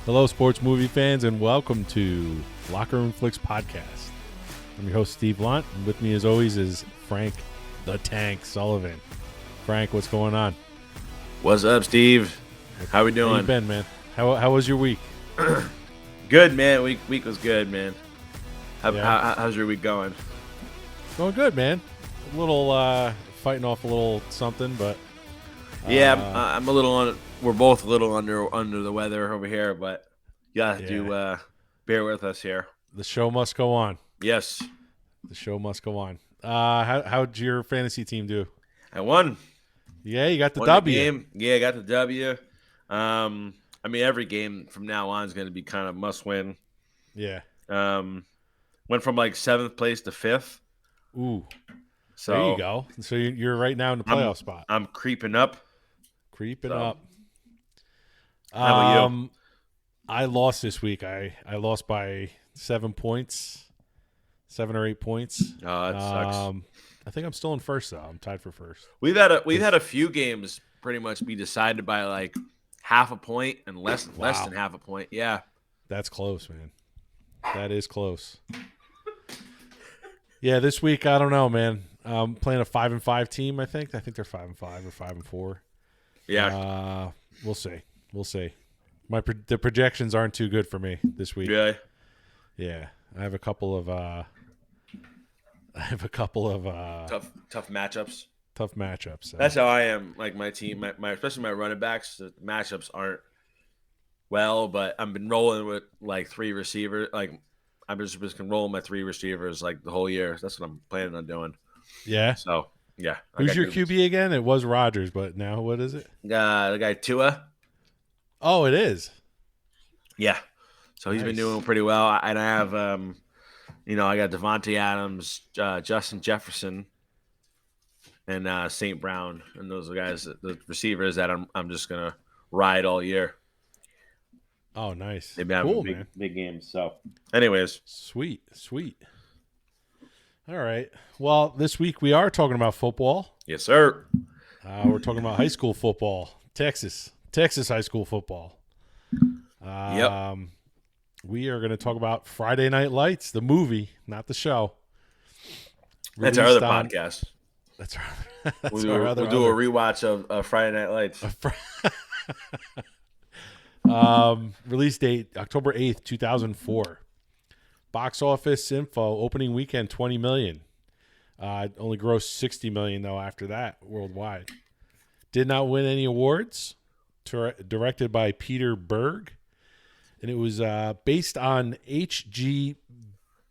Hello, sports movie fans, and welcome to Locker Room Flicks Podcast. I'm your host, Steve Lunt, and with me, as always, is Frank the Tank Sullivan. Frank, what's going on? What's up, Steve? How we doing? How you been, man? How was your week? Good, man. Week was good, man. Yeah. How's your week going? Going good, man. A little fighting off a little something, but I'm a little. We're both a little under the weather over here, but you have to bear with us here. The show must go on. Yes, the show must go on. How'd your fantasy team do? I won. Yeah, you got the Won W. The game. Yeah, I got the W. I mean, every game from now on is going to be kind of must win. Yeah. Went from like 7th place to 5th. Ooh. So there you go. So you're right now in the playoff spot. I'm creeping up. Up. How about you? I lost this week. I lost by 7 points, 7 or 8 points. Oh, that sucks. I think I'm still in first though. I'm tied for first. We've had a few games pretty much be decided by like half a point and less than half a point. Yeah, that's close, man. That is close. Yeah, this week I don't know, man. I'm playing a 5-5 team. I think they're 5-5 or 5-4. Yeah. We'll see. The projections aren't too good for me this week. Really? Yeah, I have a couple of tough matchups. Tough matchups. So. That's how I am. Like my team, my especially my running backs, the matchups aren't well, but I've been rolling with like 3 receivers. Like I'm just gonna roll my 3 receivers like the whole year. That's what I'm planning on doing. Yeah. So yeah. Who's your QB again? It was Rodgers, but now what is it? The guy Tua. Oh, it is. Yeah. So he's been doing pretty well, and I have I got Devontae Adams, Justin Jefferson, and St. Brown, and those are guys, the receivers that I'm just gonna ride all year. Oh, nice. They've been having big games. So, anyways, sweet. All right. Well, this week we are talking about football. Yes, sir. We're talking about high school football, Texas high school football. Yep. We are going to talk about Friday Night Lights, the movie, not the show. That's our other podcast. That's our we'll do a rewatch of Friday Night Lights. Release date October 8th, 2004. Box office info, opening weekend $20 million. Only grossed $60 million though after that worldwide. Did not win any awards. Directed by Peter Berg. And it was based on H.G.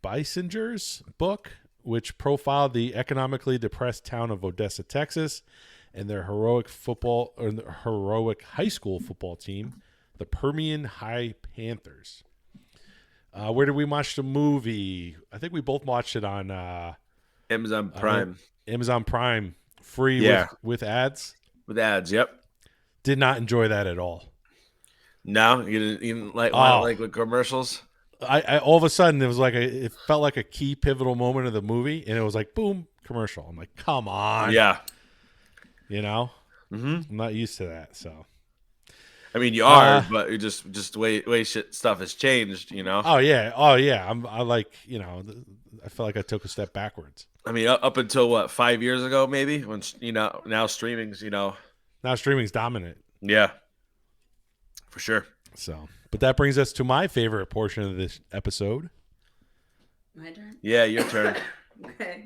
Beisinger's book, which profiled the economically depressed town of Odessa, Texas, and their heroic high school football team, the Permian High Panthers. Where did we watch the movie? I think we both watched it on Amazon Prime. Amazon Prime, free with ads. With ads, yep. Did not enjoy that at all. No, you didn't even like with commercials. I all of a sudden it felt like a key pivotal moment of the movie, and it was like boom, commercial. I'm like, come on, yeah, I'm not used to that. So, I mean, you are, but you just the way stuff has changed, Oh yeah. I like I feel like I took a step backwards. I mean, up until what 5 years ago, maybe when now streaming's now streaming's dominant. Yeah. For sure. So, but that brings us to my favorite portion of this episode. My turn? Yeah, your turn. Okay.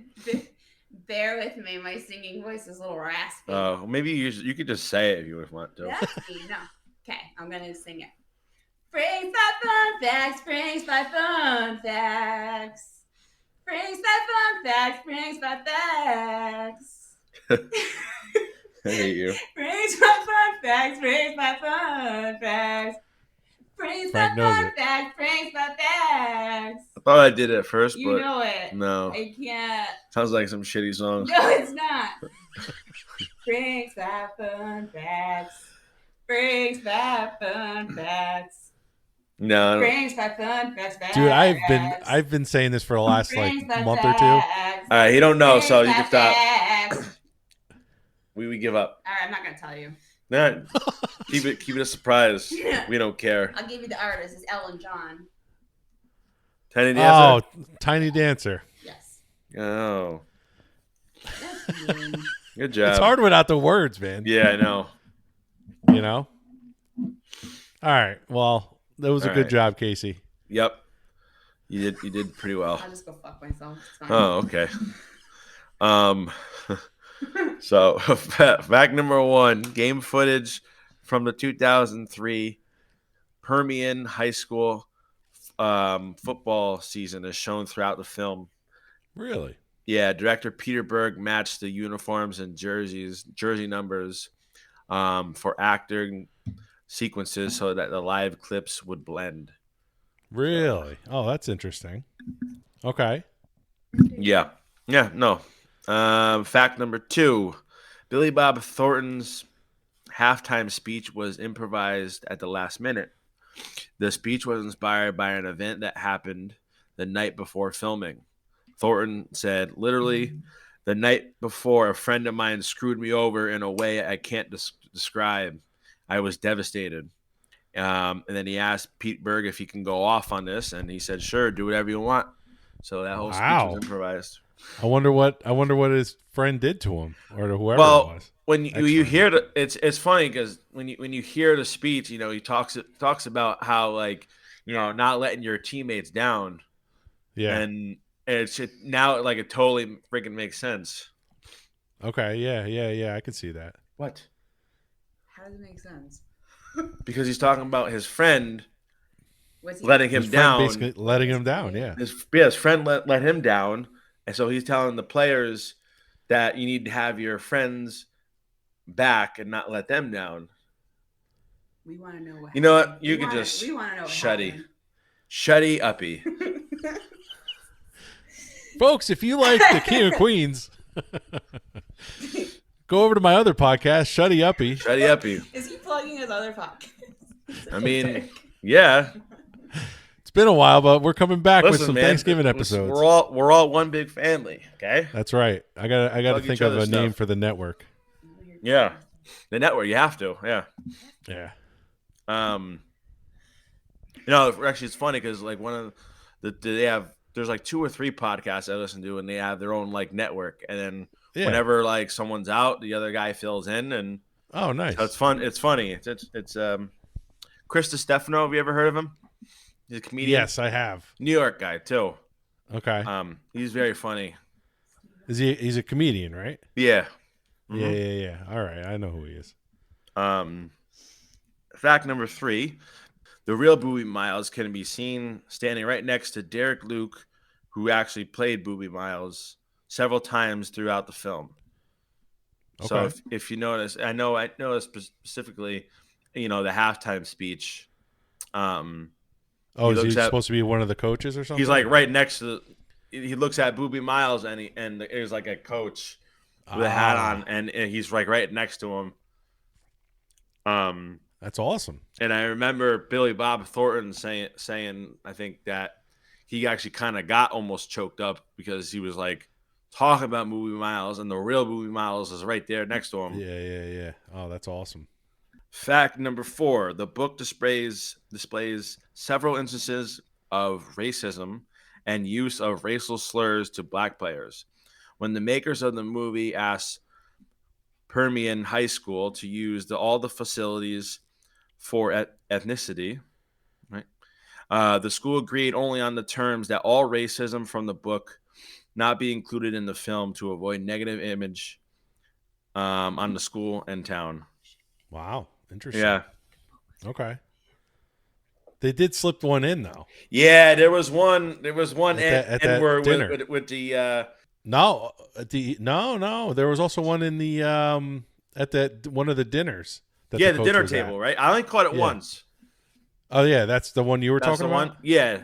Bear with me. My singing voice is a little raspy. Maybe you could just say it if you want to. Raspy? No. Okay, I'm going to sing it. Brings by fun facts, brings by fun facts. Brings by fun facts, brings by facts. I hate you. Brings my fun facts, brings my fun facts. Brings my fun facts, brings my facts. I thought I did it first, you but know it. No. I can't. Sounds like some shitty song. No, it's not. Brings my fun facts. Brings my fun facts. No. Brings my fun facts. Dude, I've been saying this for the last month or two. All right, you don't know, so you can stop. We give up. All right, I'm not gonna tell you. Nah, keep it a surprise. We don't care. I'll give you the artist. It's Ellen John. Tiny Oh, Dancer. Tiny Dancer. Yes. Oh, That's mean. good job. It's hard without the words, man. Yeah, I know. You know? All right. Well, that was a All good right. job, Casey. Yep. You did pretty well. I'll just go fuck myself. It's fine. Oh, okay. So fact number 1, game footage from the 2003 Permian High School football season is shown throughout the film. Really? Yeah, director Peter Berg matched the uniforms and jersey numbers for acting sequences so that the live clips would blend. Really? Oh, that's interesting. Okay. Yeah. Yeah, no. Fact number 2, Billy Bob Thornton's halftime speech was improvised at the last minute. The speech was inspired by an event that happened the night before filming. Thornton said, literally, the night before, a friend of mine screwed me over in a way I can't describe. I was devastated. And then he asked Pete Berg if he can go off on this, and he said, sure, do whatever you want. So that whole speech Wow. was improvised. I wonder what his friend did to him or to whoever Well, it was. when you Excellent. hear the, it's funny because when you hear the speech, you know, he talks about how, like, you know, not letting your teammates down, Yeah. and now like it totally freaking makes sense. Okay. Yeah. I can see that. What? How does it make sense? Because he's talking about his friend Was he letting him His friend down. basically letting him down. Yeah. His friend let him down, and so he's telling the players that you need to have your friends back and not let them down. We want to know what. You know happened. what? You We could wanna- just We want to know. What shutty. Shutty uppy. happened. Folks, if you like the King of Queens, go over to my other podcast, Shutty Uppy. Shutty uppy. Is he plugging his other podcast? I mean, yeah. It's been a while, but we're coming back with Listen, some man, Thanksgiving episodes. We're all one big family. Okay. That's right. I got to Plug think each of a other's name stuff. for the network. Yeah. The network. You have to. Yeah. Yeah. You know, actually, it's funny because like one of they have there's like 2 or 3 podcasts I listen to, and they have their own like network, and then Yeah. whenever like someone's out, the other guy fills in, and Oh, nice. so it's fun. It's funny. It's Chris DiStefano. Have you ever heard of him? He's a comedian. Yes, I have. New York guy too. Okay. He's very funny. He's a comedian, right? Yeah. Yeah. All right. I know who he is. Fact number 3: the real Booby Miles can be seen standing right next to Derek Luke, who actually played Booby Miles several times throughout the film. So Okay. if you notice, I noticed specifically, you know, the halftime speech. Oh, he is he looks at- supposed to be one of the coaches or something? He's like right next to. He looks at Booby Miles, and there's like a coach with a hat on, and he's like right next to him. That's awesome. And I remember Billy Bob Thornton saying I think that he actually kind of got almost choked up because he was like talking about Booby Miles, and the real Booby Miles is right there next to him. Yeah. Oh, that's awesome. Fact number 4: the book displays several instances of racism and use of racial slurs to black players. When the makers of the movie asked Permian High School to use all the facilities for ethnicity, right? The school agreed only on the terms that all racism from the book not be included in the film to avoid negative image on the school and town. Wow. Interesting. Yeah. Okay. They did slip one in though. Yeah, there was one At that N-word dinner. with the No, no. There was also one in the at that one of the dinners. That the coach dinner was at. table, right? I only caught it Yeah. once. Oh yeah, that's the one you were That's talking the about. one. Yeah.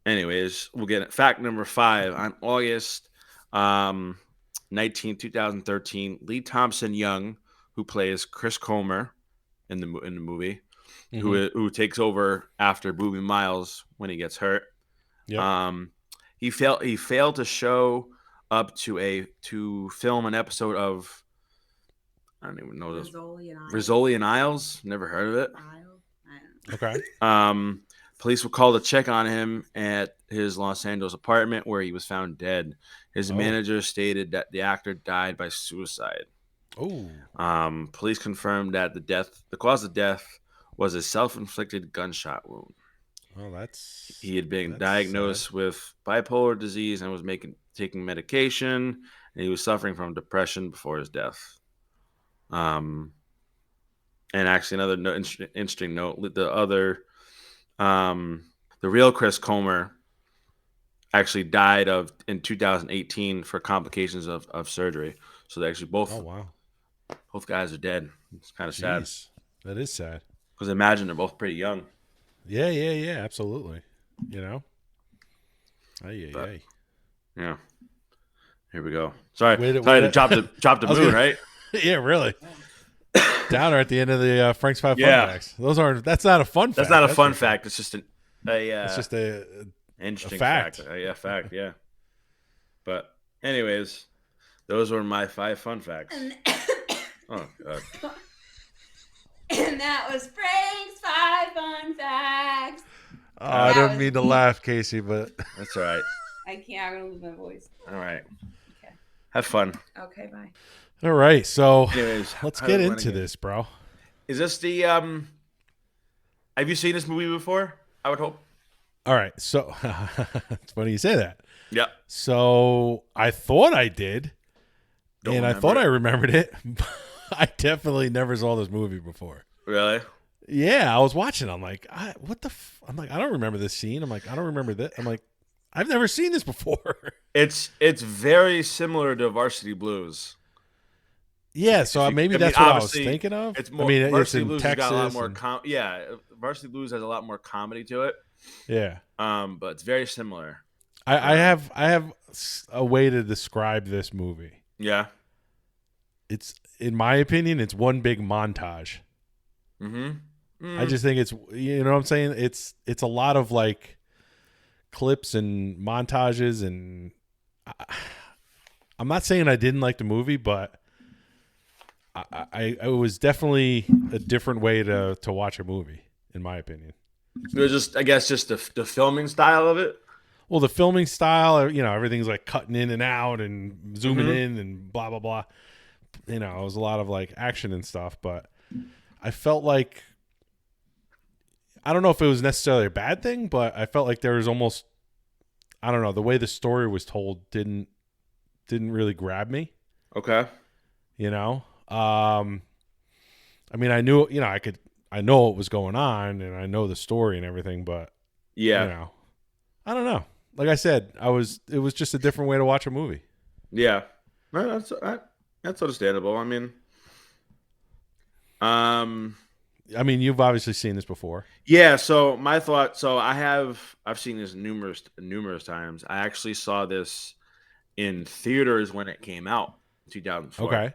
Anyways, we'll get it. Fact number 5: on August 19, 2013, Lee Thompson Young, who plays Chris Comer in the movie, Mhm. who takes over after Booby Miles when he gets hurt. Yep. He failed to show up to film an episode of I don't even know this. Rizzoli and Isles. Rizzoli and Isles. Never heard of it. Isle? I don't know. Okay. Police were called to check on him at his Los Angeles apartment where he was found dead. His manager stated that the actor died by suicide. Oh. Police confirmed that the cause of death was a self-inflicted gunshot wound. Well, he had been diagnosed with bipolar disease and was taking medication, and he was suffering from depression before his death. And actually, another interesting note: the real Chris Comer actually died in 2018 for complications of surgery. So they actually both guys are dead. It's kind of sad. That is sad. Because imagine they're both pretty young. Yeah, absolutely. You know? Yeah. Here we go. Sorry to drop the moon, right? Yeah, really. Downer at the end of the Frank's 5 fun facts. That's not a fun fact. That's not a fun fact. It's just it's just a interesting fact. Fact. Yeah. But anyways, those were my 5 fun facts. Oh God. And that was Frank's 5 fun facts. Oh, I don't mean to laugh, Casey, but that's all right. I can't. I'm gonna lose my voice. All right. Okay. Have fun. Okay. Bye. All right. So anyways, let's get into this, bro. Is this the Have you seen this movie before? I would hope. All right. So it's funny you say that. Yeah. So I thought I did, I thought I remembered it. I definitely never saw this movie before. Really? Yeah, I was watching. I'm like, what the? I'm like, I don't remember this scene. I'm like, I don't remember that. I'm like, I've never seen this before. It's very similar to Varsity Blues. Yeah, so maybe that's what I was thinking of. It's more. Varsity Blues has got a lot more. Varsity Blues has a lot more comedy to it. Yeah. But it's very similar. I have a way to describe this movie. Yeah. It's, in my opinion, it's one big montage. I just think it's, you know what I'm saying? It's a lot of like clips and montages, and I'm not saying I didn't like the movie, but it was definitely a different way to watch a movie, in my opinion. It was just, I guess, just the filming style of it. Well, the filming style, you know, everything's like cutting in and out and zooming in and blah, blah, blah. You know, it was a lot of like action and stuff, but I felt like, I don't know if it was necessarily a bad thing, but I felt like there was almost, I don't know, the way the story was told didn't really grab me. Okay. You know? I mean, I knew, you know, I know what was going on and I know the story and everything, but yeah, you know, I don't know. Like I said, it was just a different way to watch a movie. Yeah. No, that's understandable. I mean, you've obviously seen this before. Yeah. So my thought. So I've seen this numerous times. I actually saw this in theaters when it came out, 2004. Okay.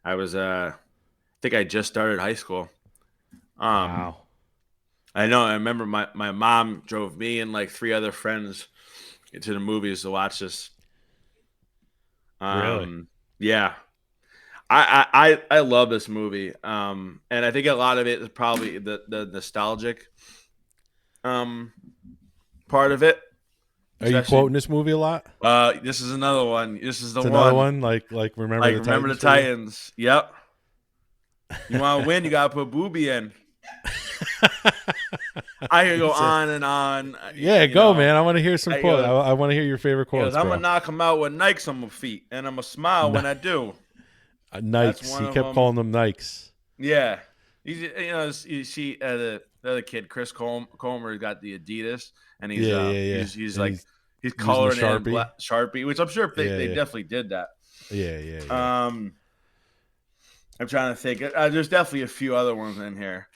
I was I think I just started high school. Wow. I know. I remember my mom drove me and like 3 other friends to the movies to watch this. Really? Yeah. I love this movie. And I think a lot of it is probably the nostalgic part of it. Are you quoting this movie a lot? This is another one. This is another one. Like remember the Titans. Yep. You want to win, you gotta put Booby in. I can go on and on. Yeah, go, man. I want to hear some quotes. I want to hear your favorite quotes. I'm gonna knock him out with Nikes on my feet, and I'm gonna smile when I do. Nikes. He kept calling them Nikes. Yeah, you see the other kid, Chris Comer, got the Adidas, and he's coloring in Sharpie, which I'm sure they definitely did that. Yeah. I'm trying to think. There's definitely a few other ones in here.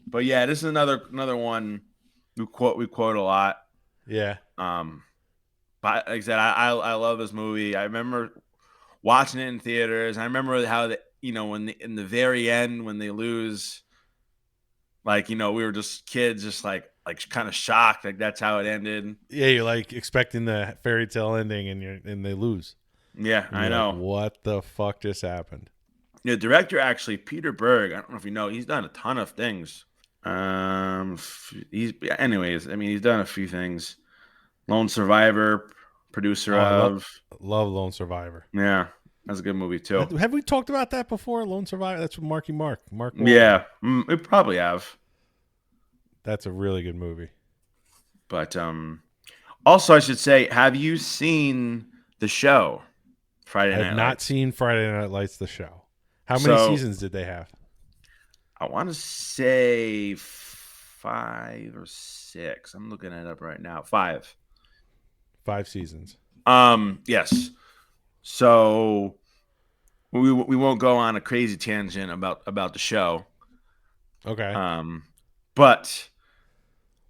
But yeah, this is another one we quote a lot. Yeah. But like I said, I love this movie. I remember watching it in theaters. I remember how in the very end when they lose, like, we were just kids, just like kind of shocked, like that's how it ended. Yeah, you're like expecting the fairy tale ending, and they lose. Yeah, And I you're like, know. what the fuck just happened? The director actually, Peter Berg. I don't know if you know. He's done a ton of things. Anyways. I mean, he's done a few things. Lone Survivor, producer Oh, I of. love Lone Survivor. Yeah, that's a good movie too. Have we talked about that before? Lone Survivor. That's with Marky Mark. Mark Wahlberg. Yeah, we probably have. That's a really good movie. But also I should say, have you seen the show Friday I Night have not Lights? seen Friday Night Lights, the show. How many So- seasons did they have? I want to say 5 or 6. I'm looking it up right now. 5. 5 seasons. Yes. So we won't go on a crazy tangent about the show. Okay. But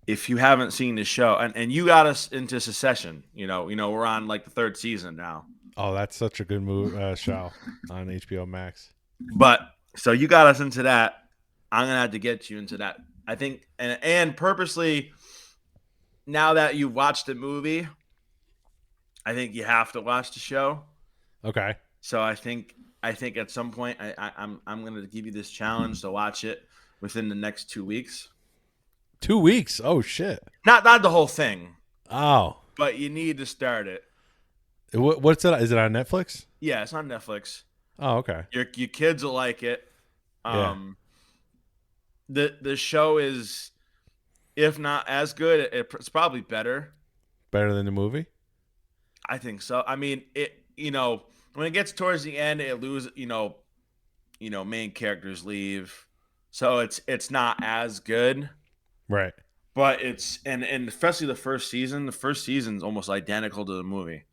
if you haven't seen the show, and you got us into Succession, we're on like the 3rd season now. Oh, that's such a good show on HBO Max. But so you got us into that. I'm gonna have to get you into that. I think, and purposely, now that you've watched the movie, I think you have to watch the show. Okay. So I think at some point I'm gonna give you this challenge to watch it within the next 2 weeks. 2 weeks. Oh shit. Not the whole thing, Oh. but you need to start it. What's it? Is it on Netflix? Yeah, it's on Netflix. Oh, okay. Your kids will like it. The show is, if not as good, it's probably better. Better than the movie? I think so. I mean, when it gets towards the end, it loses. Main characters leave, so it's not as good. Right. But it's and especially the first season. The first season's almost identical to the movie.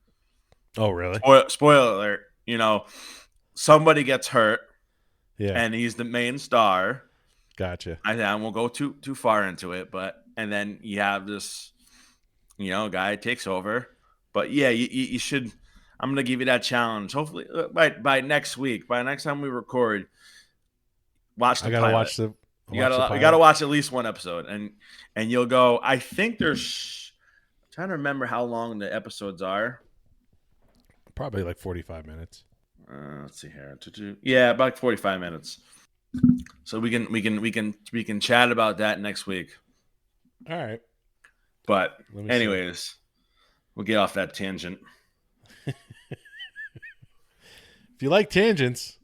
Oh, really? Spoiler alert. Somebody gets hurt, Yeah. and he's the main star. Gotcha. I won't go too far into it, and then you have this, guy takes over. But yeah, you should. I'm gonna give you that challenge. Hopefully, by next week, by next time we record, watch the I gotta pilot. watch the. You gotta watch at least one episode, and you'll go. I think there's. I'm trying to remember how long the episodes are. Probably like 45 minutes. Let's see here. Yeah, about 45 minutes. So we can chat about that next week. All right. But Let me anyways, we'll get off that tangent. If you like tangents,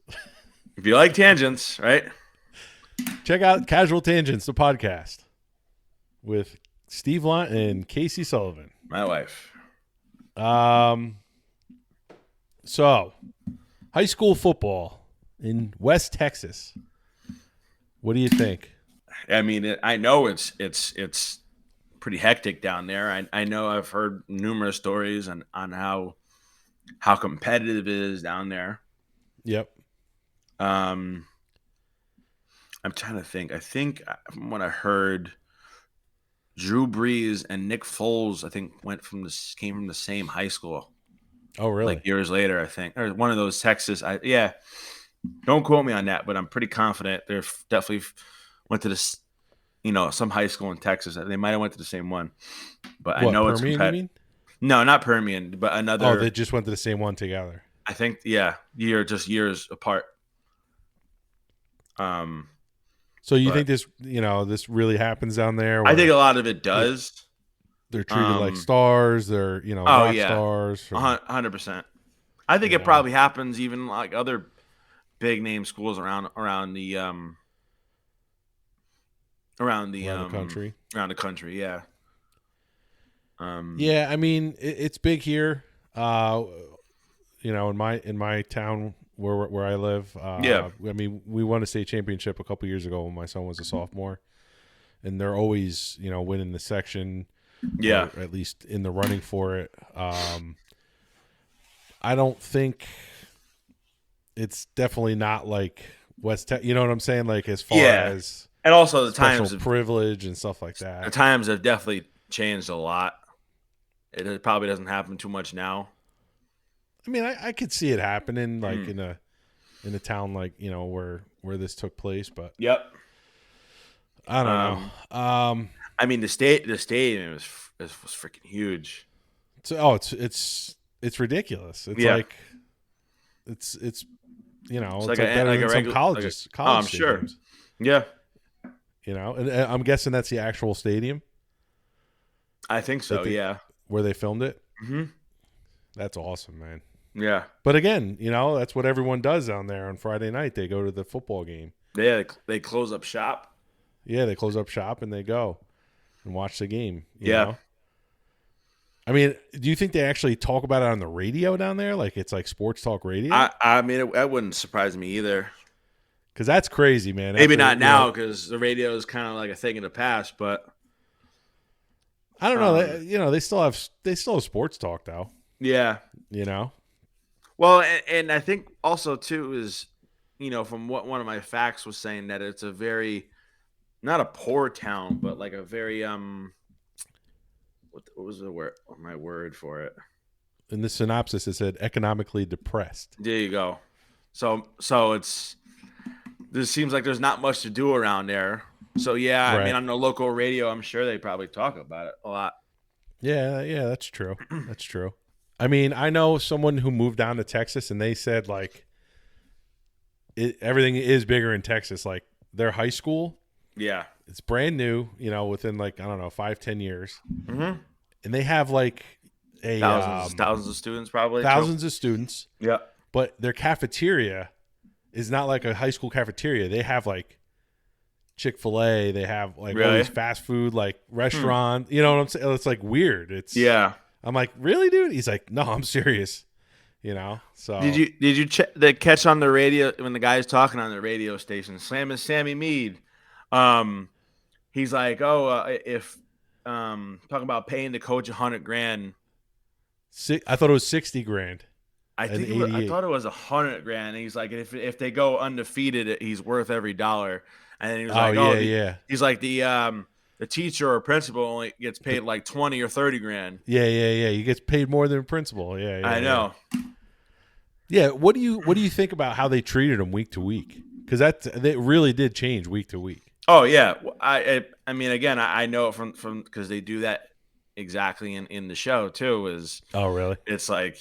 If you like tangents, right? check out Casual Tangents, the podcast with Steve Lunt and Casey Sullivan. My wife. So, high school football in West Texas. What do you think? I mean, I know it's pretty hectic down there. I know I've heard numerous stories on how competitive it is down there. Yep. I'm trying to think. I think from what I heard, Drew Brees and Nick Foles, I think, came from the same high school. Oh, really? Like years later, I think, or one of those Texas. Don't quote me on that, but I'm pretty confident they're definitely went to this, some high school in Texas. They might have went to the same one, but I know Permian, it's you mean? No, not Permian, but another. Oh, they just went to the same one together. I think, years apart. So you think this really happens down there? I think a lot of it does. They're treated like stars. They're rock stars. 100%. I think it probably happens even like other big name schools around the country. Around the country, yeah. Yeah, I mean it's big here. In my town where I live. Yeah. I mean we won a state championship a couple years ago when my son was a sophomore, and they're always winning the section. Yeah, or at least in the running for it. I don't think it's definitely not like West Tech. You know what I'm saying? Like as far as and also the special times privilege and stuff like that. The times have definitely changed a lot. It probably doesn't happen too much now. I mean, I could see it happening like in a town like where this took place, but yep. I don't know. I mean, the stadium was freaking huge. So, it's ridiculous. It's like It's you know, It's it's like like a- better like than a some regu- colleges. like a- college I'm sure. stadiums, Yeah, you know, and I'm guessing that's the actual stadium I think so. they- Yeah. where they filmed it. hmm That's awesome, man. Yeah. But again, you know, that's what everyone does down there on Friday night. They go to the football game. Yeah. They close up shop. Yeah, they close up shop and they go and watch the game. You Yeah. know? I mean, do you think they actually talk about it on the radio down there? Like it's like sports talk radio? I mean, that wouldn't surprise me either. Because that's crazy, man. Maybe After, not you now know, because the radio is kind of like a thing in the past, but I don't know. You know, they still have sports talk though. yeah. You know. Well, and I think also too is, you know, from what one of my facts was saying that it's a very, not a poor town, but like a very what was the word? My word for it? In the synopsis, it said economically depressed. There you go. So it's there seems like there's not much to do around there. So yeah, I Right. mean on the local radio, I'm sure they probably talk about it a lot. Yeah, that's true. That's true. I mean, I know someone who moved down to Texas, and they said like, everything is bigger in Texas. Like their high school, Yeah. it's brand new. You know, within like, I don't know, 5-10 years, Mm-hmm. and they have like a Thousands of students probably. thousands of students, Yeah. but their cafeteria is not like a high school cafeteria. They have like Chick-fil-A. They have like all Really? these fast food like restaurant. You know what I'm saying? It's like weird. It's Yeah. I'm like, really, dude? He's like, no, I'm serious. You know. So Did you catch on the radio when the guy's talking on the radio station? Sammy Mead. He's like, if talking about paying the coach $100,000. I thought it was 60 grand. I And think I 88. thought it was $100,000. And he's like, if they go undefeated, he's worth every dollar. And then he was like, Yeah. He's like the teacher or principal only gets paid like 20 or 30 grand. Yeah. He gets paid more than a principal. Yeah. I know. Yeah. What do you think about how they treated him week to week? Because they really did change week to week. Oh yeah, I mean, again, I know it from because they do that exactly in the show too. Is Oh, really? it's like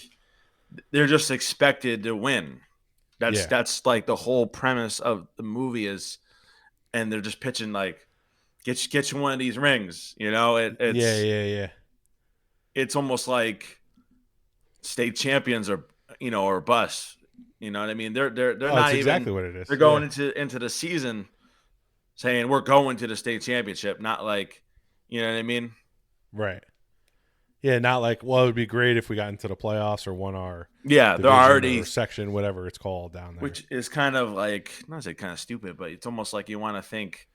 they're just expected to win. That's like the whole premise of the movie is, and they're just pitching like, get you one of these rings. You know, it's Yeah. It's almost like state champions or bust. You know what I mean? They're Oh, not that's even exactly what it is. They're going Yeah. into the season saying we're going to the state championship, not like, you know what I mean? Right. Yeah, not like, well, it would be great if we got into the playoffs or won our Yeah, they're division already, or section, whatever it's called down there. which is kind of like, not to say kind of stupid, but it's almost like you want to think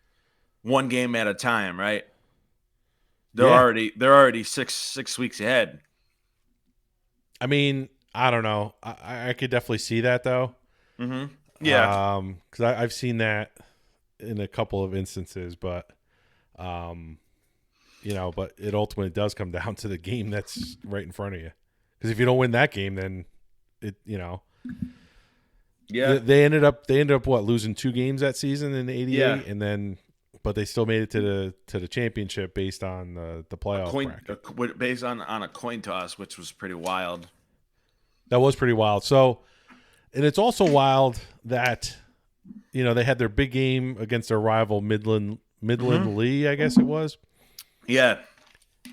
one game at a time, right? They're Yeah. already six weeks ahead. I mean, I don't know. I could definitely see that though. Mm-hmm. Yeah. Because I've seen that in a couple of instances, but you know, but it ultimately does come down to the game that's right in front of you. Because if you don't win that game, then it, you know, Yeah. they ended up what, losing 2 games that season in '88, Yeah. and then but they still made it to the championship based on the playoff bracket. Based on a coin toss, which was pretty wild. That was pretty wild. So, and it's also wild that, you know, they had their big game against their rival Midland Lee, I guess it was. Yeah.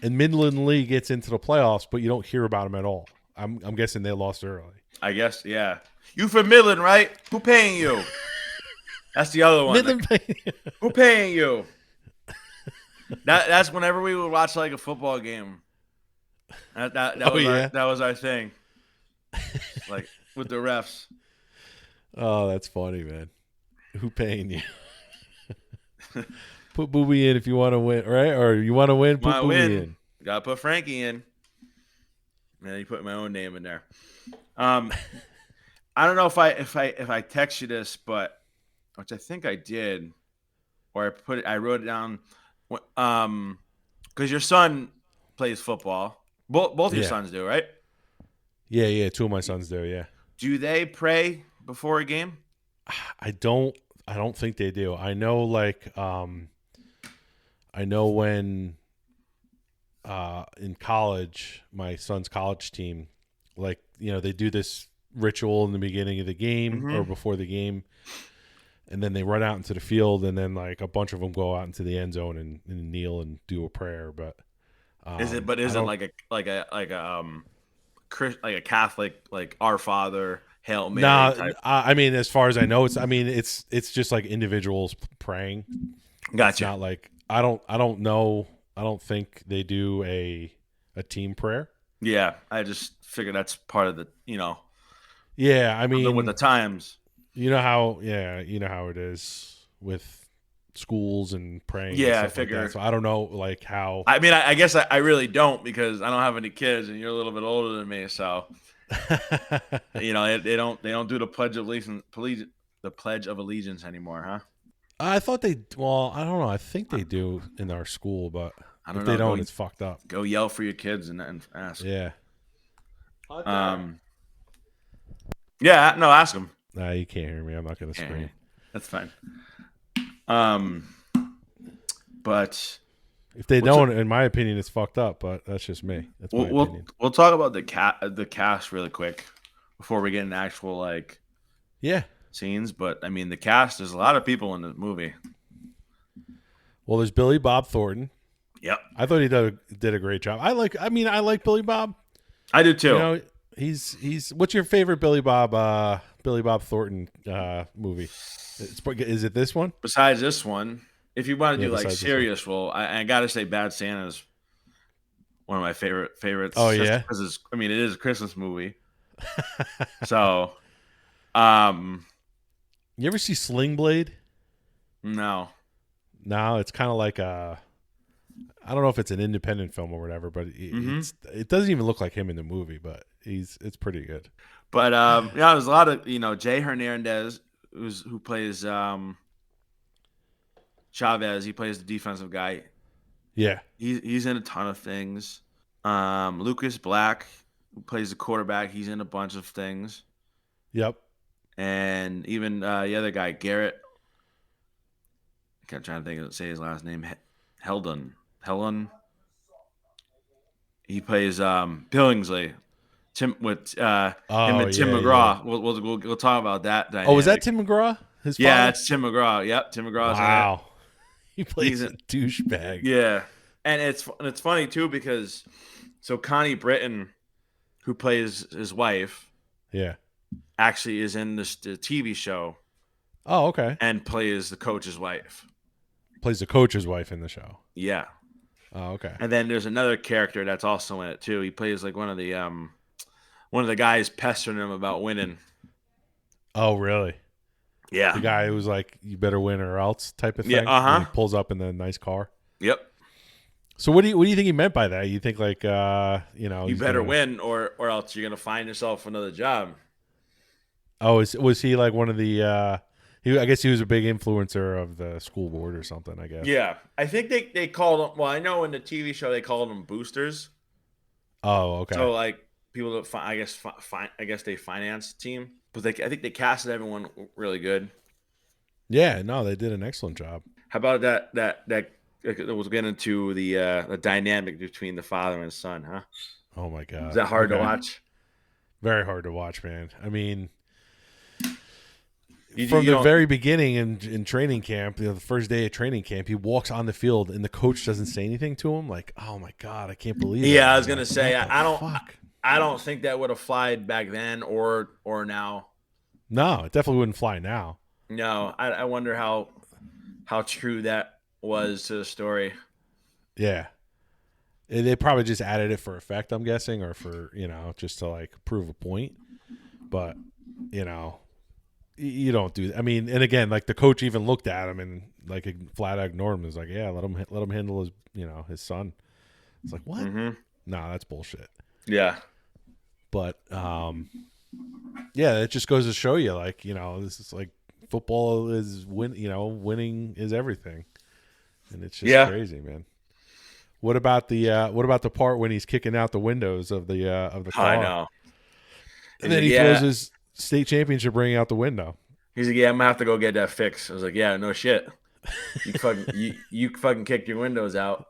And Midland Lee gets into the playoffs, but you don't hear about them at all. I'm guessing they lost early. I guess, yeah. You from Midland, right? Who paying you? That's the other one. Midland, Who paying you? That's whenever we would watch like a football game. That was our thing. Like with the refs. Oh, that's funny, man. Who paying you? Put Booby in if you want to win, right? Or you want to win, put Booby in. Gotta put Frankie in. And then you put my own name in there. I don't know if I text you this, but which I think I did, or I wrote it down. Because your son plays football. Both your sons do, right? Yeah. 2 of my sons do. Yeah. Do they pray before a game? I don't think they do. I know, like, I know when in college, my son's college team, like, you know, they do this ritual in the beginning of the game or before the game, and then they run out into the field, and then like a bunch of them go out into the end zone and kneel and do a prayer. But is it like a Catholic, like Our Father, Hail Mary type? I mean, as far as I know, it's just like individuals praying. Gotcha. It's not like I don't know. I don't think they do a team prayer. Yeah, I just figured that's part of the Yeah, I mean, with the times. You know how it is with schools and praying. Yeah, and I stuff figure. Like that. So I don't know, like how. I mean, I guess I really don't, because I don't have any kids, and you're a little bit older than me, so they don't do the Pledge of Allegiance anymore, huh? I thought they. Well, I don't know. I think they do in our school, but if they don't, it's fucked up. Go yell for your kids and ask. Yeah. Yeah. No, ask them. Nah, you can't hear me. I'm not gonna scream. That's fine. But if they don't, in my opinion, it's fucked up. But that's just me. That's my opinion. We'll talk about the cast really quick before we get into actual scenes. But I mean, the cast, there's a lot of people in the movie. Well, there's Billy Bob Thornton. Yep, I thought he did a great job. I like Billy Bob. I do too. You know, he's. What's your favorite Billy Bob Thornton movie? Is it this one? Besides this one, if you want to do like serious role, I gotta say Bad Santa's one of my favorites. Oh yeah, because it is a Christmas movie. So, you ever see Sling Blade? No, it's kind of like I don't know if it's an independent film or whatever, but it doesn't even look like him in the movie, but it's pretty good. But there's a lot of Jay Hernandez who plays Chavez. He plays the defensive guy. Yeah, he's in a ton of things. Lucas Black, who plays the quarterback, he's in a bunch of things. Yep. And even the other guy, Garrett. I'm trying to say his last name. Helen. He plays Billingsley. Tim him and Tim McGraw. Yeah. We'll talk about that dynamic. Oh, is that Tim McGraw? His father? Yeah, it's Tim McGraw. Yep, Tim McGraw's wow. in it. He plays a douchebag. Yeah, and it's funny too, because Connie Britton, who plays his wife, actually is in the TV show. Oh, okay. And plays the coach's wife. Plays the coach's wife in the show. Yeah. Oh, okay. And then there's another character that's also in it too. He plays like one of the guys pestering him about winning. Oh, really? Yeah. The guy who was like, "You better win or else" type of thing. Yeah. He pulls up in the nice car. Yep. So what do you think he meant by that? You think like you better win or else you're gonna find yourself another job. Oh, was he like one of the? I guess he was a big influencer of the school board or something. I guess. Yeah, I think they called them. Well, I know in the TV show they called them boosters. Oh, okay. So like people that I guess they finance the team, but I think they casted everyone really good. Yeah, no, they did an excellent job. How about that we'll get into the dynamic between the father and son, huh? Oh my god, is that hard to watch? Very hard to watch, man. I mean, from the very beginning in training camp, the first day of training camp, he walks on the field and the coach doesn't say anything to him. Like, oh my god, I can't believe it. Yeah, I was gonna say I don't think that would have flied back then or now. No, it definitely wouldn't fly now. No, I wonder how true that was to the story. Yeah. They probably just added it for effect, I'm guessing, or for, just to like prove a point. But, you don't do that. I mean, and again, like the coach even looked at him and like flat out ignored him. He was like, yeah, let him handle his, his son. It's like, what? No, that's bullshit. Yeah. But, yeah, it just goes to show you, like, this is like football is winning is everything. And it's just crazy, man. What about the part when he's kicking out the windows of the car? I know. And then he throws his state championship ring out the window. He's like, "Yeah, I'm gonna have to go get that fixed." I was like, "Yeah, no shit. You fucking kicked your windows out,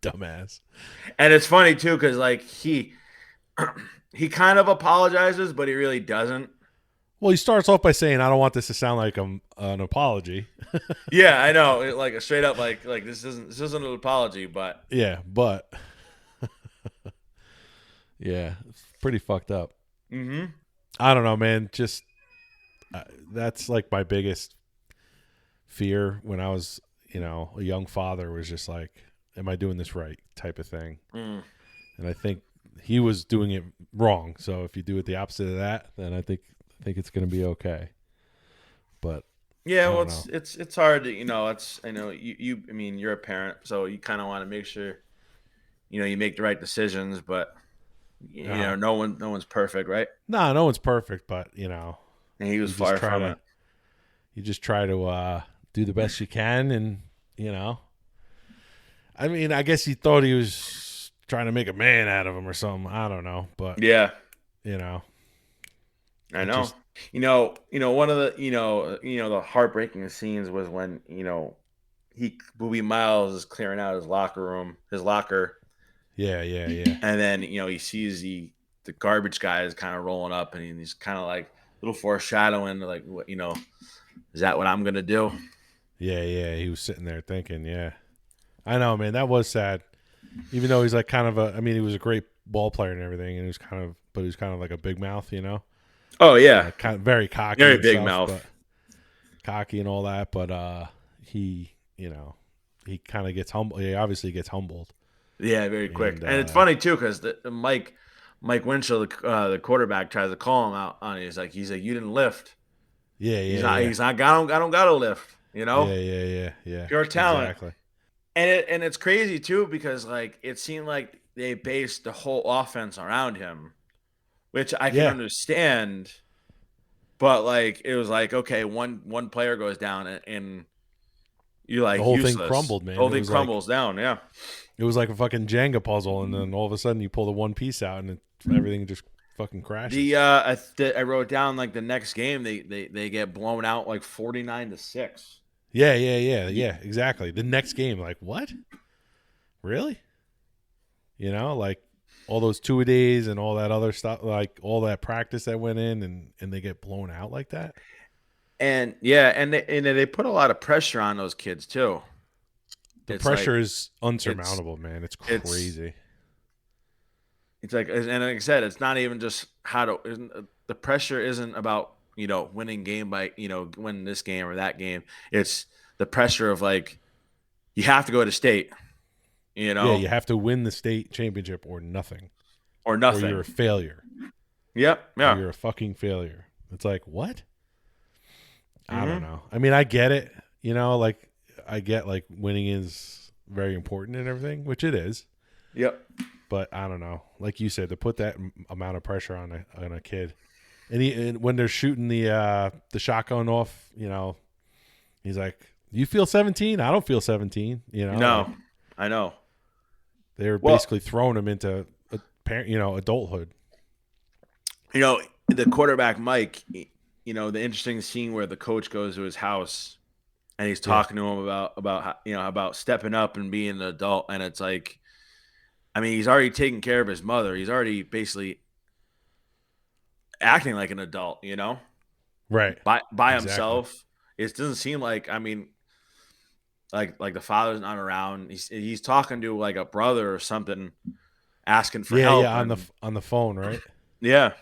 dumbass." And it's funny too, because like he kind of apologizes, but he really doesn't. Well, he starts off by saying, "I don't want this to sound like an apology." Yeah, I know. Like a straight up like this isn't an apology, but Yeah, but yeah, it's pretty fucked up. mm-hmm. I don't know, man. Just that's like my biggest fear when I was, a young father, was just like, am I doing this right type of thing. Mm. And I think he was doing it wrong. So if you do it the opposite of that, then I think it's going to be okay. But Yeah, I well, don't know. it's hard to it's I know you I mean you're a parent, so you kind of want to make sure you make the right decisions, but Uh-huh. no one's perfect, right? No one's perfect, but And he was you just far try from to it. do the best you can, and I mean, I guess he thought he was trying to make a man out of him or something. I don't know, but Yeah, you know, I it know. just One of the the heartbreaking scenes was when Booby Miles is clearing out his locker, yeah. and then he sees the garbage guy is kind of rolling up, and he's kind of like little foreshadowing, like what is that what I'm gonna do? Yeah, he was sitting there thinking, yeah. I know, man, that was sad. Even though he's like kind of I mean, he was a great ball player and everything, and but he was kind of like a big mouth, Oh yeah, like kind of very cocky very and big stuff, but mouth. cocky and all that. But he, he kind of gets humble. He obviously gets humbled, Yeah, very quick. and And it's funny too because Mike Winchell, the quarterback, tries to call him out on it. He's like, you didn't lift. He's not. I don't got to lift. yeah, Pure talent. exactly. And it's crazy too because like it seemed like they based the whole offense around him, which I can Yeah, understand. But like it was like okay, one player goes down and you're the like whole thing useless. crumbled, The man. whole thing crumbles down. Yeah. It was like a fucking Jenga puzzle, and then all of a sudden you pull the one piece out, and everything just fucking crashes. I wrote down like the next game they get blown out like 49-6. Yeah, exactly. The next game, like, what? Really? Like all those 2-a-days and all that other stuff, like all that practice that went in, and they get blown out like that. And yeah, and they put a lot of pressure on those kids too. The It's like pressure is it's unsurmountable, man. It's it's crazy. it's like and like I said, it's not even just the pressure isn't about winning game by winning this game or that game. It's the pressure of like you have to go to state, Yeah, you have to win the state championship or nothing, or or you're nothing. a failure, Yep. or Yeah. you're a fucking failure. It's like, what? I don't Mm-hmm. know. I mean, I get it. Like I get like winning is very important and everything, which it is. Yep. But I don't know. Like you said, to put that amount of pressure on a kid, and when they're shooting the shotgun off, he's like, "You feel 17? I don't feel 17." No, like, I know. they're Well, basically throwing him into adulthood. The quarterback Mike. The interesting scene where the coach goes to his house and he's talking to him about stepping up and being an adult, and it's like, I mean, he's already taking care of his mother. He's already basically acting like an adult, Right. by Exactly. himself. It doesn't seem like, I mean, like the father's not around. He's talking to like a brother or something, asking for help. Yeah. And On the phone, right? yeah,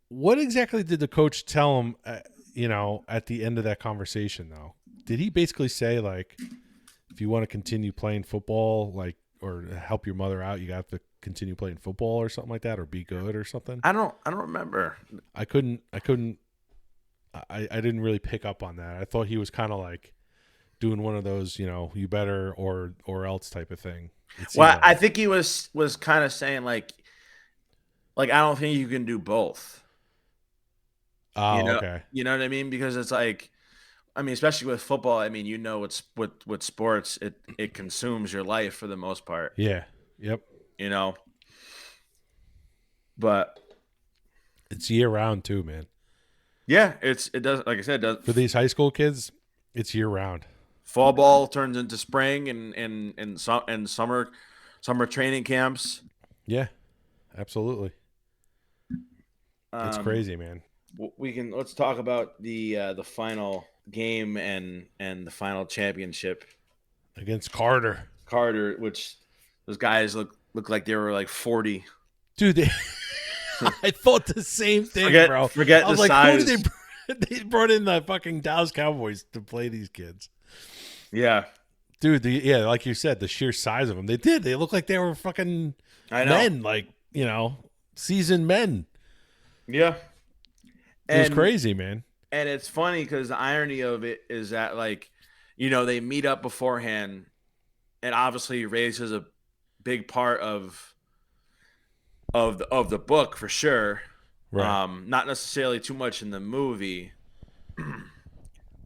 What exactly did the coach tell him? At the end of that conversation, though, did he basically say like, if you want to continue playing football, like, or help your mother out, you got to continue playing football or something like that, or be good or something? I don't remember. I couldn't. I didn't really pick up on that. I thought he was kind of like doing one of those, you better or else type of thing. It seemed Well, like. I think he was kind of saying like I don't think you can do both. Oh, okay. You know what I mean? Because it's like, I mean, especially with football. I mean, it's with sports, it consumes your life for the most part. Yeah. Yep. You know, but It's year round too, man. yeah, it does. Like I said, it For does. these high school kids, it's year round. Fall ball turns into spring and summer training camps. Yeah, absolutely. It's Um, crazy, man. Let's talk about the final game and the final championship. Against Carter. Carter, which those guys look like they were like 40. Dude, I thought the same thing, bro. Forget I was the like, who size. did they brought in the fucking Dallas Cowboys to play these kids. Yeah, Dude, like you said, the sheer size of them. They look like they were fucking I know. men, like, seasoned men. Yeah, It was crazy, man. And it's funny because the irony of it is that, like, they meet up beforehand, and obviously race is a big part of the book for sure. Right. Not necessarily too much in the movie,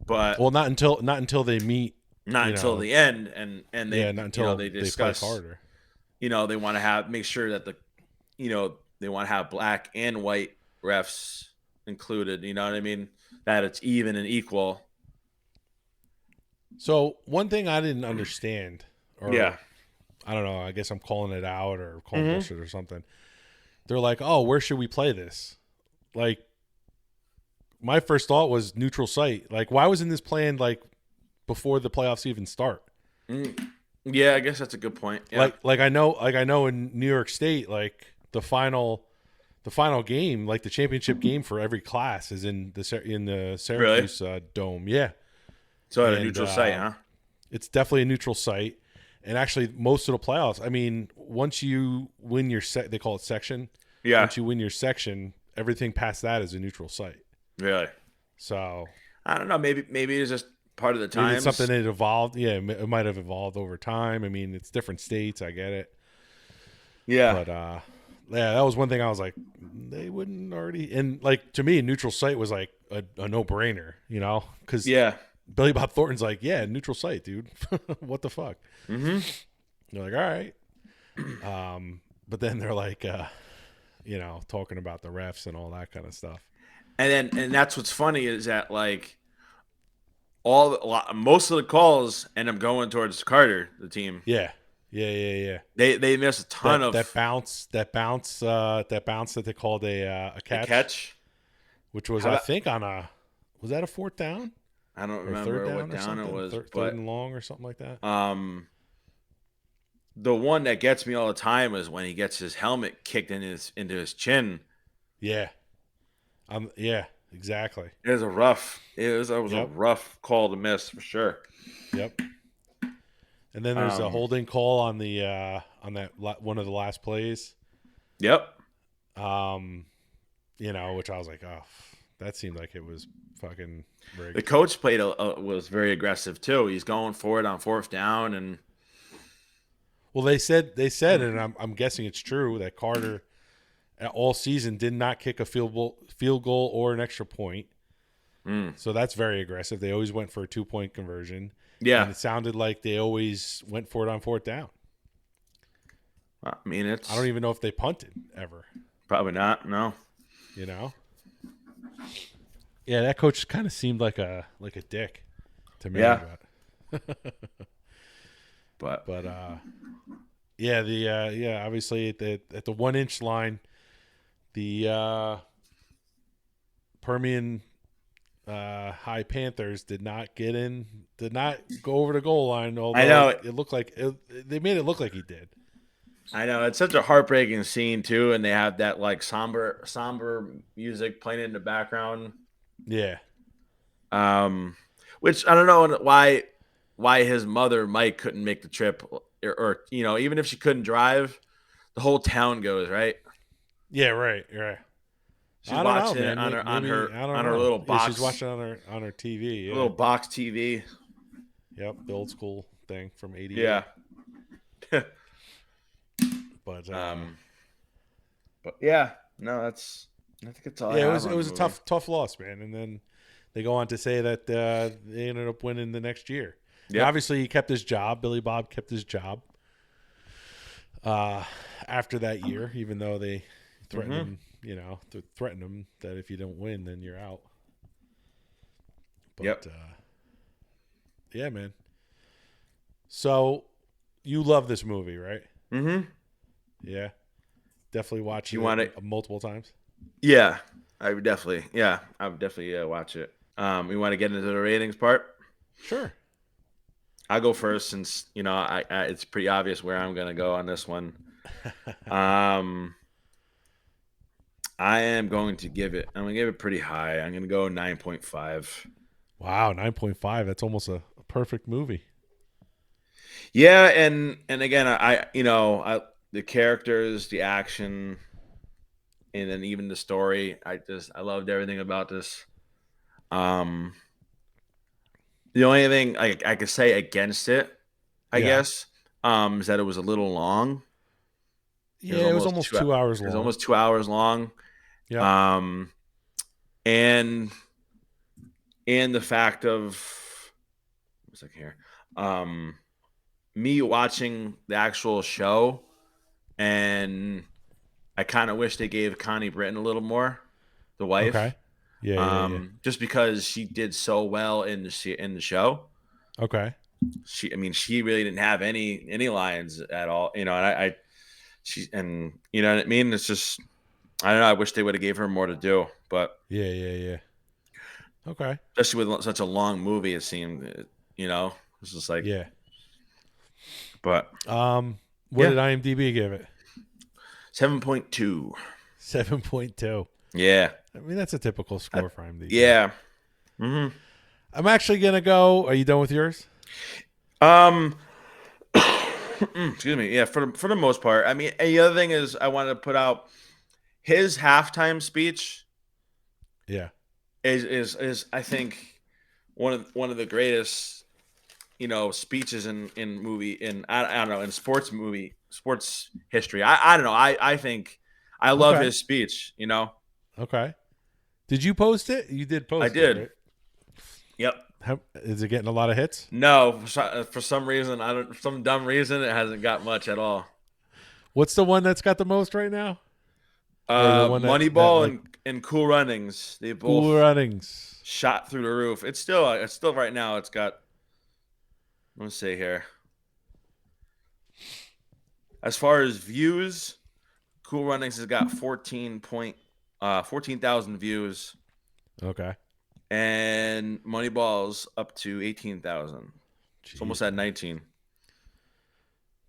but Well, not until they meet. not until the end, and they not until they they discuss. play Carter. They want to make sure that they want to have black and white refs included. You know what I mean? That it's even and equal. So one thing I didn't understand, or Yeah. I don't know, I guess I'm calling it out or calling bullshit or something. They're like, oh, where should we play this? Like, my first thought was neutral site. Like, why wasn't this planned like before the playoffs even start? Yeah, I guess that's a good point. Yeah. Like I know in New York State, like the final game, like the championship game for every class is in the Syracuse dome. Yeah. So at a neutral site, huh? It's definitely a neutral site. And actually, most of the playoffs, I mean, once you win your they call it section. Yeah. Once you win your section, everything past that is a neutral site. Really? So I don't know. Maybe it's just part of the maybe times. it's something that evolved. Yeah, it might have evolved over time. I mean, it's different states. I get it. Yeah. But yeah, that was one thing I was like, they wouldn't already. And like to me, neutral site was like a no brainer, because Billy Bob Thornton's like, yeah, neutral site, dude. What the fuck? Mm-hmm. They're like, all right. But then they're like, talking about the refs and all that kind of stuff. And that's what's funny is that like most of the calls end up going towards Carter, the team. Yeah. They miss a ton of that bounce that they called a catch, which was I think was that a fourth down? I don't Or remember third what down it was, third but and long or something like that. the one that gets me all the time is when he gets his helmet kicked into his chin. Yeah. Yeah, exactly. It was a rough call to miss for sure. Yep. And then there's a holding call on the on that one of the last plays. Yep. Which I was like, oh, that seemed like it was fucking rigged. The coach was very aggressive too. He's going for it on fourth down, and well, they said, and I'm guessing it's true that Carter all season did not kick a field goal or an extra point. So that's very aggressive. They always went for a 2-point conversion. Yeah. And it sounded like they always went for it on fourth down. I mean, I don't even know if they punted ever. Probably not. No. Yeah, that coach kind of seemed like a dick to me. Yeah. But yeah, obviously at the 1-inch line, the Permian High Panthers did not go over the goal line. Although I know it looked like they made it look like he did. I know it's such a heartbreaking scene too, and they have that like somber music playing in the background. Yeah. Which I don't know why his mother Mike couldn't make the trip, or even if she couldn't drive, the whole town goes, right. Yeah. Right. She's watching it on her little box. Yeah, she's watching on her TV. Yeah. Little box TV. Yep, the old school thing from '88. Yeah. But yeah, no, I think it's all. Yeah, it was a tough loss, man. And then they go on to say that they ended up winning the next year. Yeah, obviously he kept his job. Billy Bob kept his job after that year, even though they threatened him. Threatened him that if you don't win, then you're out. But yeah, man. So you love this movie, right? Mm-hmm. Yeah. definitely watch You it want it- multiple times. Yeah, I would definitely. Yeah, I would definitely watch it. We want to get into the ratings part. Sure. I'll go first since I it's pretty obvious where I'm gonna go on this one. I am going to give it. I'm gonna give it pretty high. I'm gonna go 9.5. Wow, 9.5. That's almost a perfect movie. Yeah, and again, I the characters, the action, and then even the story. I loved everything about this. The only thing I could say against it, I Yeah. guess, is that it was a little long. Yeah, it was almost 2 hours It long. was almost 2 hours long. Yeah. And the fact of what's like here, me watching the actual show, and I kind of wish they gave Connie Britton a little more, the wife. Okay. Yeah. Just because she did so well in the show. Okay. She really didn't have any lines at all, and you know what I mean. It's just I don't know. I wish they would have gave her more to do, but Yeah. Okay. especially with such a long movie, it seemed, it's just like, Yeah. but What Yeah. did IMDb give it? 7.2. 7.2. Yeah, I mean, that's a typical score for IMDb. yeah. Mm-hmm. I'm actually gonna go. Are you done with yours? Excuse me. Yeah, for the most part. I mean, and the other thing is, I wanted to put out his halftime speech Yeah. is I think one of the greatest speeches in movie I don't know, in sports history. I don't know. I think I love Okay. his speech. Okay. Did you post it? You did post I it. did. Right? Yep. Is it getting a lot of hits? No, for some reason, for some dumb reason, it hasn't got much at all. What's the one that's got the most right now? Or the one that- Moneyball that, like, and Cool Runnings. They both Cool Runnings. shot through the roof. It's still right now. It's got. Let's see here. As far as views, Cool Runnings has got 14,000 views, Okay. and Moneyball's up to 18,000. It's almost at 19.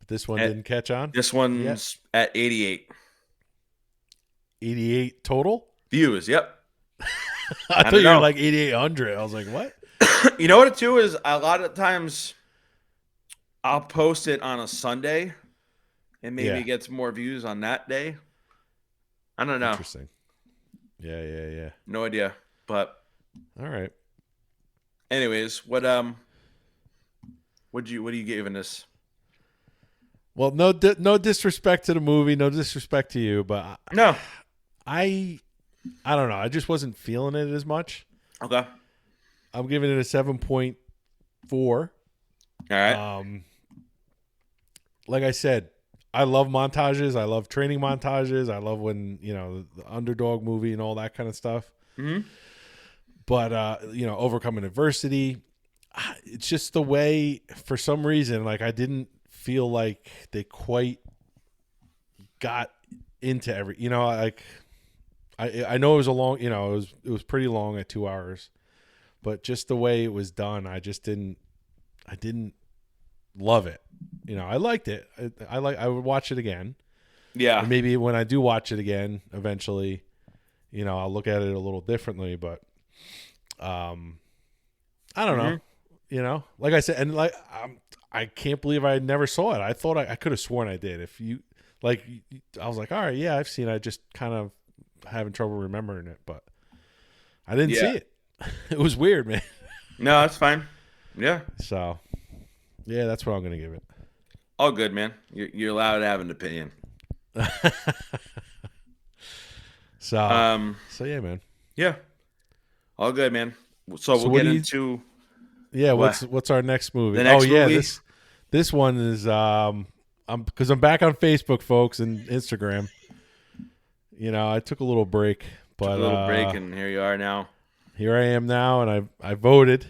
But this one And- didn't catch on. This one's at 88 88 total. views. Yep. I thought don't you were know. like 8,800. I was like, what? You know what it too is? A lot of times, I'll post it on a Sunday, and maybe Yeah. it gets more views on that day. I don't know. Interesting. Yeah. No idea. But All right. anyways, what are you giving this? Well, no disrespect to the movie, no disrespect to you, but No. I don't know. I just wasn't feeling it as much. Okay. I'm giving it a 7.4. All right. Like I said, I love montages. I love training montages. I love when, the underdog movie and all that kind of stuff. Mm-hmm. But, overcoming adversity, it's just the way, for some reason, like I didn't feel like they quite got into like I know it was a long, it was pretty long at 2 hours, but just the way it was done, I didn't love it. I liked it. I would watch it again. Yeah. And maybe when I do watch it again, eventually, I'll look at it a little differently, but I don't know. Like I said, and like I can't believe I never saw it. I thought I could have sworn I did. If you like, I was like, all right, yeah, I've seen it. I just kind of having trouble remembering it, but I didn't see it. It was weird, man. No, that's fine. Yeah. So, yeah, that's what I'm gonna give it. All good, man. You're allowed to have an opinion. So, so yeah, man. Yeah. All good, man. So we'll what get do you- into Yeah, What? what's our next movie? The next yeah, movie? this one is because I'm back on Facebook, folks, and Instagram. I took a little break, but a little break, and here you are now. here I am now, and I voted.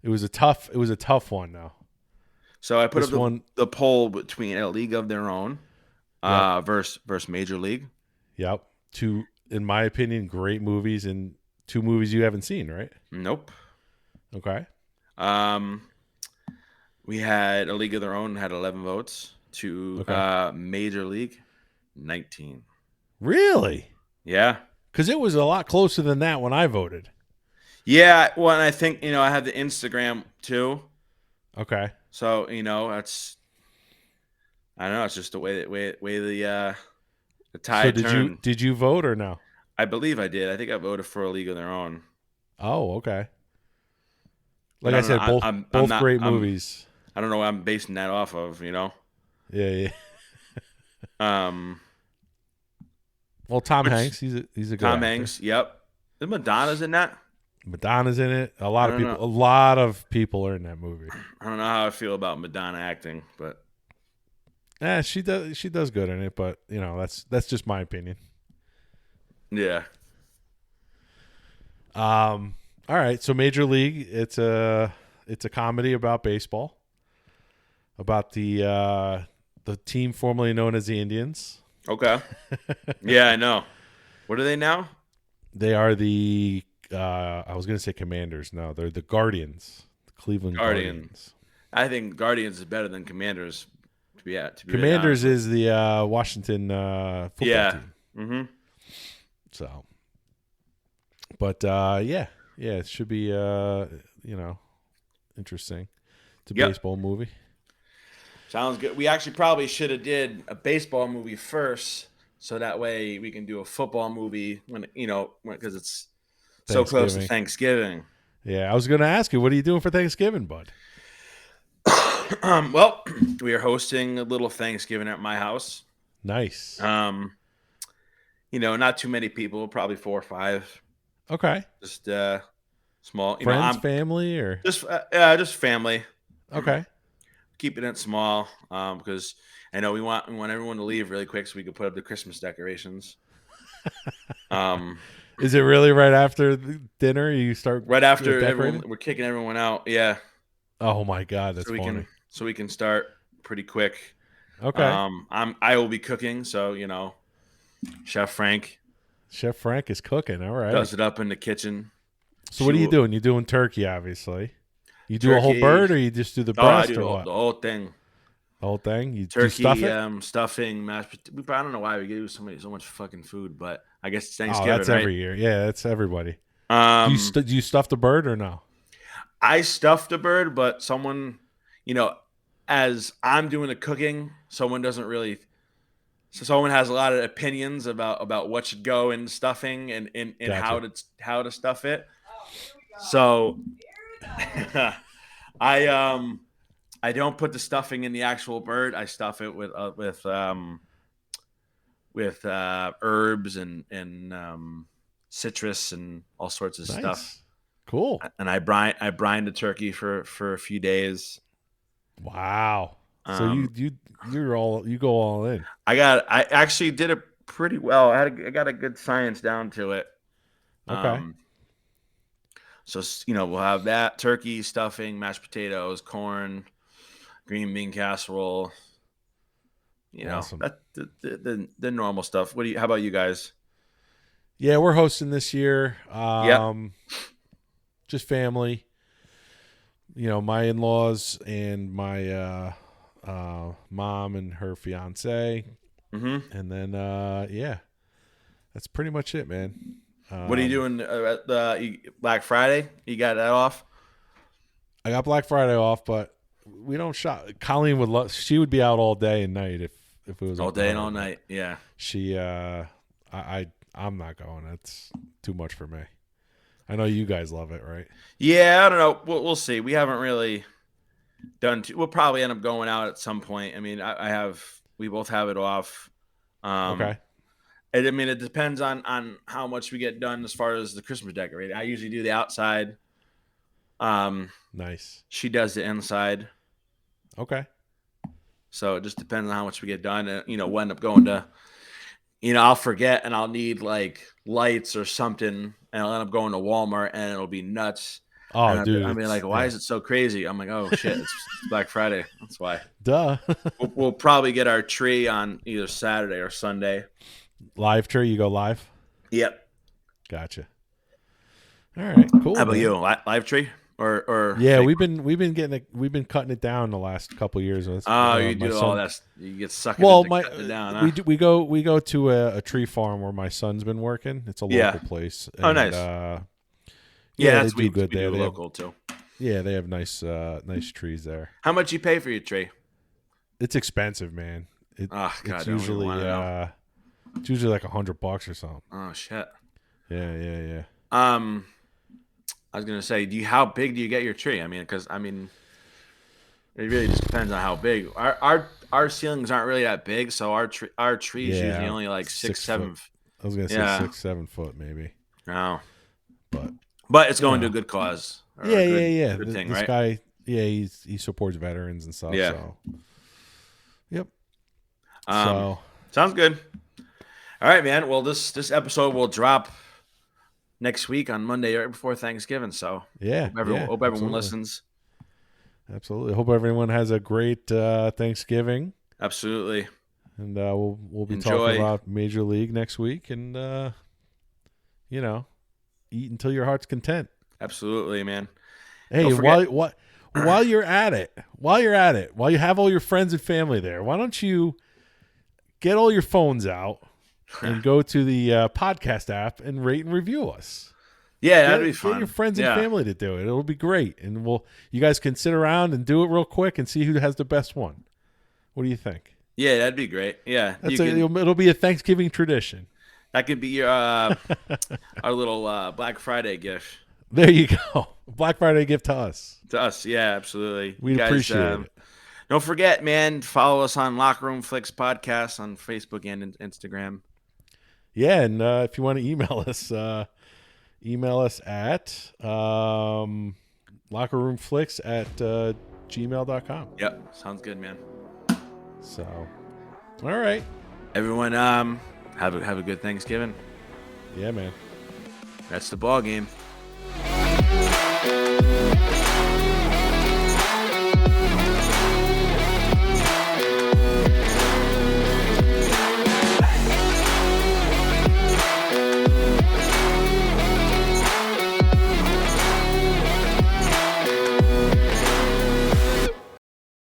It was a tough one now. So I put This up one- the poll between A League of Their Own versus Major League. Yep. Two, in my opinion, great movies, and two movies you haven't seen, right? Nope. Okay. We had A League of Their Own had 11 votes to Okay. Major League 19. Really? Yeah. Because it was a lot closer than that when I voted. Yeah. Well, and I think, I have the Instagram too. Okay. So, that's, I don't know. It's just the way the So tide did turned. did you vote or no? I believe I did. I think I voted for A League of Their Own. Oh, okay. But Like I said, know. both I'm both not- great I'm- movies. I don't know what I'm basing that off of, Yeah, yeah. Um, Well, Tom Which- Hanks, he's a good Tom actor. Hanks. Yep. Is Madonna's in that? Madonna's in it. A lot I of don't people. A lot of people are in that movie. I don't know how I feel about Madonna acting, but She does. She does good in it, but that's just my opinion. yeah. All right. So Major League, it's a comedy about baseball, about the team formerly known as the Indians. Okay. Yeah, I know. What are they now? They are the I was going to say Commanders. No, they're the Guardians. The Cleveland Guardians. Guardians. I think Guardians is better than Commanders. To be really Commanders honest. is the Washington football Yeah. team. Mm-hmm. So, but yeah, it should be interesting. It's a Yep. baseball movie. Sounds good. We actually probably should have did a baseball movie first, so that way we can do a football movie because it's so close to Thanksgiving. Yeah, I was going to ask you, what are you doing for Thanksgiving, bud? Well, we are hosting a little Thanksgiving at my house. Nice. Not too many people, probably 4 or 5. Okay. Just small. Friends, family, or just family. okay. Keeping it small because I know we want everyone to leave really quick so we can put up the Christmas decorations. Is it really right after the dinner you start? Right after decorating? we're kicking everyone out. Yeah. Oh my God, that's so we funny. can start pretty quick. Okay. I will be cooking, so Chef Frank Chef Frank is cooking. All right. does it up in the kitchen. So what are you doing? You're doing turkey, obviously. You do a whole Turkey. bird, or you just do the Oh, I breast, do or the what? whole thing. The whole thing. You Turkey, stuff it? stuffing, mashed. I don't know why we do so much fucking food, but I guess it's Oh, Thanksgiving, that's right? every year. Yeah, that's everybody. Um, Do you stuff the bird or no? I stuffed a bird, but someone, as I'm doing the cooking, someone has a lot of opinions about what should go in stuffing and Gotcha. how to stuff it. So I don't put the stuffing in the actual bird. I stuff it with herbs and citrus and all sorts of Nice. stuff. Cool. And I brine the turkey for a few days. Wow. So Um, you go all in. I actually did it pretty well. I got a good science down to it. Okay. So we'll have that turkey, stuffing, mashed potatoes, corn, green bean casserole. Awesome. That the normal stuff. How about you guys? Yeah, we're hosting this year. Just family. My in-laws and my mom and her fiance, Mm-hmm. and then that's pretty much it, man. What are you doing at Black Friday? You got that off? I got Black Friday off, but we don't shop. Colleen would love. She would be out all day and night if it was All up day to and her. all night. Yeah. She I'm not going. That's too much for me. I know you guys love it, right? Yeah, I don't know. We'll see. We haven't really done. We'll probably end up going out at some point. I mean, we both have it off. Okay. It depends on how much we get done as far as the Christmas decorating. I usually do the outside. Nice. She does the inside. Okay. So it just depends on how much we get done. And, we'll end up going to, I'll forget and I'll need like lights or something. And I'll end up going to Walmart and it'll be nuts. Oh, And dude. I mean, like, why is it so crazy? I'm like, oh shit, it's Black Friday. That's why. Duh. We'll probably get our tree on either Saturday or Sunday. Live tree, you go live? Yep. Gotcha. All right, cool. How about man. you? Live tree or Yeah, fake- we've been cutting it down the last couple years. Oh, my you do son- all that. You get sucked Well, into cutting it down. Huh? we go to a tree farm where my son's been working. It's a local Yeah. place. Oh, and, nice. Yeah, that's they do good we there. do They have, local too. yeah, they have nice trees there. How much you pay for your tree? It's expensive, man. Oh God, It's I don't even usually wanna know. it's usually like $100 or something. Oh shit. Yeah. I was gonna say, how big do you get your tree? I mean, because it really just depends on how big. Our ceilings aren't really that big, so our tree is Yeah, usually only like 6, 7. I was gonna say Yeah. 6-7 foot maybe, No, but it's going to a good cause. Or a yeah. Good thing, This right? guy, he supports veterans and stuff. Yeah. So. Yep. Um, Sounds good. All right, man. Well, this episode will drop next week on Monday, right before Thanksgiving. So yeah, hope everyone absolutely. listens. Absolutely. Hope everyone has a great Thanksgiving, Absolutely. and we'll be Enjoy. talking about Major League next week, and eat until your heart's content. Absolutely, man. Hey, Don't forget- while you're at it, while you have all your friends and family there, why don't you get all your phones out and go to the podcast app and rate and review us? Yeah, that'd be Get fun. your friends Yeah. and family to do it. It'll be great, and you guys can sit around and do it real quick and see who has the best one. What do you think? Yeah, that'd be great. Yeah, It'll be a Thanksgiving tradition. that could be your our little Black Friday gift There you go. Black Friday gift to us. to us. Yeah, absolutely. We'd You guys, appreciate it. Don't forget, man. Follow us on Locker Room Flicks Podcast on Facebook and Instagram. Yeah, and if you want to email us at lockerroomflicks@gmail.com. Yep, sounds good, man. So, all right. Everyone, have a good Thanksgiving. Yeah, man. That's the ball game.